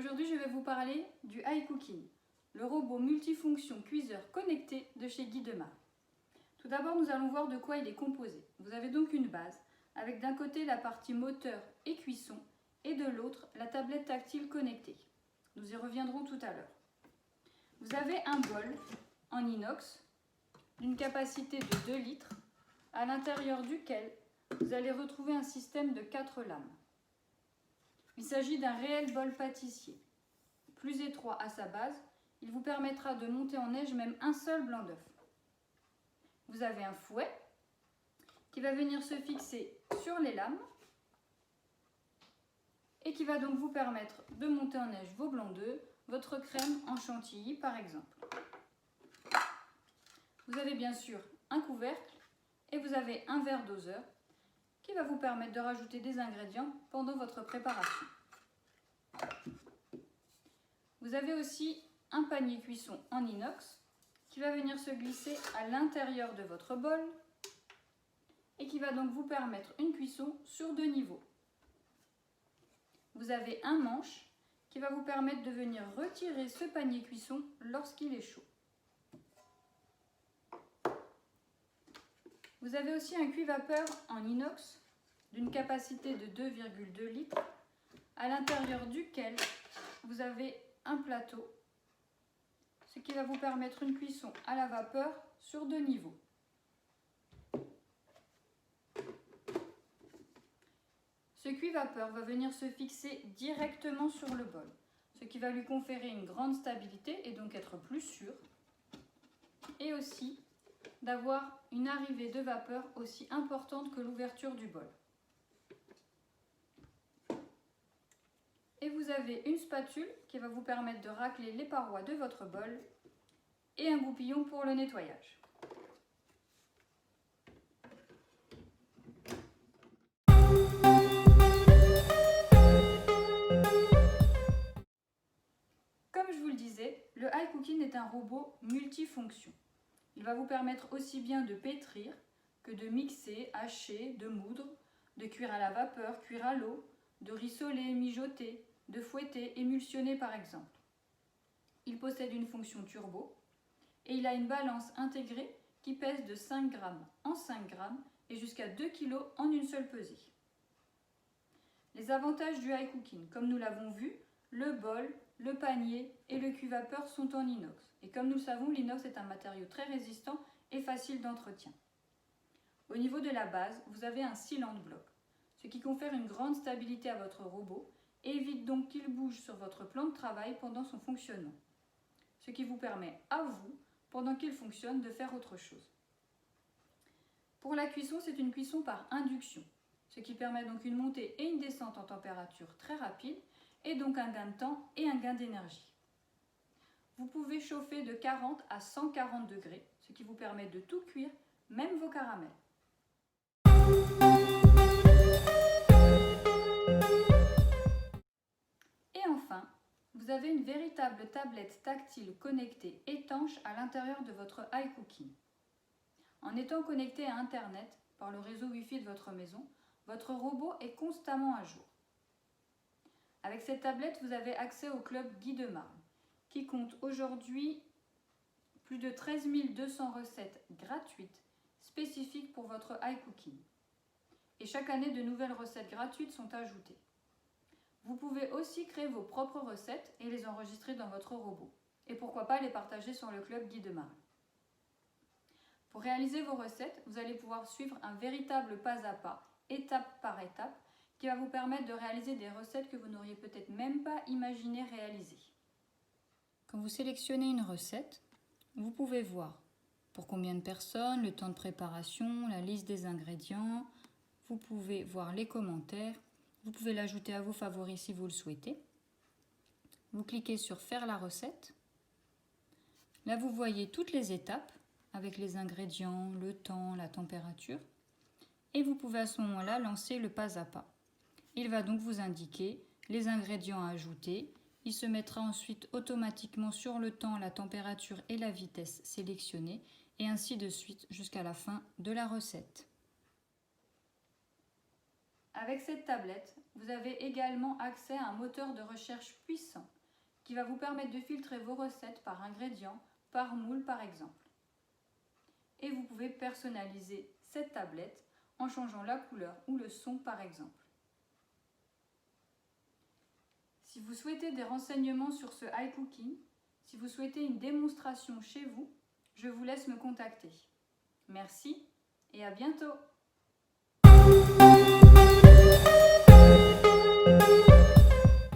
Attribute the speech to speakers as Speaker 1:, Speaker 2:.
Speaker 1: Aujourd'hui, je vais vous parler du iCooking, le robot multifonction cuiseur connecté de chez Guy Demar. Tout d'abord, nous allons voir de quoi il est composé. Vous avez donc une base, avec d'un côté la partie moteur et cuisson, et de l'autre la tablette tactile connectée. Nous y reviendrons tout à l'heure. Vous avez un bol en inox d'une capacité de 2 litres, à l'intérieur duquel vous allez retrouver un système de 4 lames. Il s'agit d'un réel bol pâtissier. Plus étroit à sa base, il vous permettra de monter en neige même un seul blanc d'œuf. Vous avez un fouet qui va venir se fixer sur les lames et qui va donc vous permettre de monter en neige vos blancs d'œufs, votre crème en chantilly par exemple. Vous avez bien sûr un couvercle et vous avez un verre doseur qui va vous permettre de rajouter des ingrédients pendant votre préparation. Vous avez aussi un panier cuisson en inox qui va venir se glisser à l'intérieur de votre bol et qui va donc vous permettre une cuisson sur 2 niveaux. Vous avez un manche qui va vous permettre de venir retirer ce panier cuisson lorsqu'il est chaud. Vous avez aussi un cuit-vapeur en inox d'une capacité de 2,2 litres, à l'intérieur duquel vous avez un plateau, ce qui va vous permettre une cuisson à la vapeur sur 2 niveaux. Ce cuit-vapeur va venir se fixer directement sur le bol, ce qui va lui conférer une grande stabilité et donc être plus sûr, et aussi d'avoir une arrivée de vapeur aussi importante que l'ouverture du bol. Et vous avez une spatule qui va vous permettre de racler les parois de votre bol et un goupillon pour le nettoyage. Comme je vous le disais, le iCooking est un robot multifonction. Il va vous permettre aussi bien de pétrir que de mixer, hacher, de moudre, de cuire à la vapeur, cuire à l'eau, de rissoler, mijoter, de fouetter, émulsionner par exemple. Il possède une fonction turbo et il a une balance intégrée qui pèse de 5 grammes en 5 grammes et jusqu'à 2 kg en une seule pesée. Les avantages du iCooking, comme nous l'avons vu, le bol, le panier et le cuit-vapeur sont en inox. Et comme nous le savons, l'inox est un matériau très résistant et facile d'entretien. Au niveau de la base, vous avez un cylinder bloc, ce qui confère une grande stabilité à votre robot et évite donc qu'il bouge sur votre plan de travail pendant son fonctionnement. Ce qui vous permet à vous, pendant qu'il fonctionne, de faire autre chose. Pour la cuisson, c'est une cuisson par induction, ce qui permet donc une montée et une descente en température très rapide et donc un gain de temps et un gain d'énergie. Vous pouvez chauffer de 40 à 140 degrés, ce qui vous permet de tout cuire, même vos caramels. Et enfin, vous avez une véritable tablette tactile connectée étanche à l'intérieur de votre iCooking. En étant connecté à Internet par le réseau Wi-Fi de votre maison, votre robot est constamment à jour. Avec cette tablette, vous avez accès au club Guy Demar, qui compte aujourd'hui plus de 13 200 recettes gratuites spécifiques pour votre iCooking. Et chaque année, de nouvelles recettes gratuites sont ajoutées. Vous pouvez aussi créer vos propres recettes et les enregistrer dans votre robot. Et pourquoi pas les partager sur le club Guy Demar. Pour réaliser vos recettes, vous allez pouvoir suivre un véritable pas à pas, étape par étape, qui va vous permettre de réaliser des recettes que vous n'auriez peut-être même pas imaginé réaliser. Quand vous sélectionnez une recette, vous pouvez voir pour combien de personnes, le temps de préparation, la liste des ingrédients. Vous pouvez voir les commentaires. Vous pouvez l'ajouter à vos favoris si vous le souhaitez. Vous cliquez sur Faire la recette. Là, vous voyez toutes les étapes avec les ingrédients, le temps, la température. Et vous pouvez à ce moment-là lancer le pas à pas. Il va donc vous indiquer les ingrédients à ajouter. Il se mettra ensuite automatiquement sur le temps, la température et la vitesse sélectionnée et ainsi de suite jusqu'à la fin de la recette. Avec cette tablette, vous avez également accès à un moteur de recherche puissant qui va vous permettre de filtrer vos recettes par ingrédients, par moule par exemple. Et vous pouvez personnaliser cette tablette en changeant la couleur ou le son par exemple. Si vous souhaitez des renseignements sur ce iCooking, si vous souhaitez une démonstration chez vous, je vous laisse me contacter. Merci et à bientôt!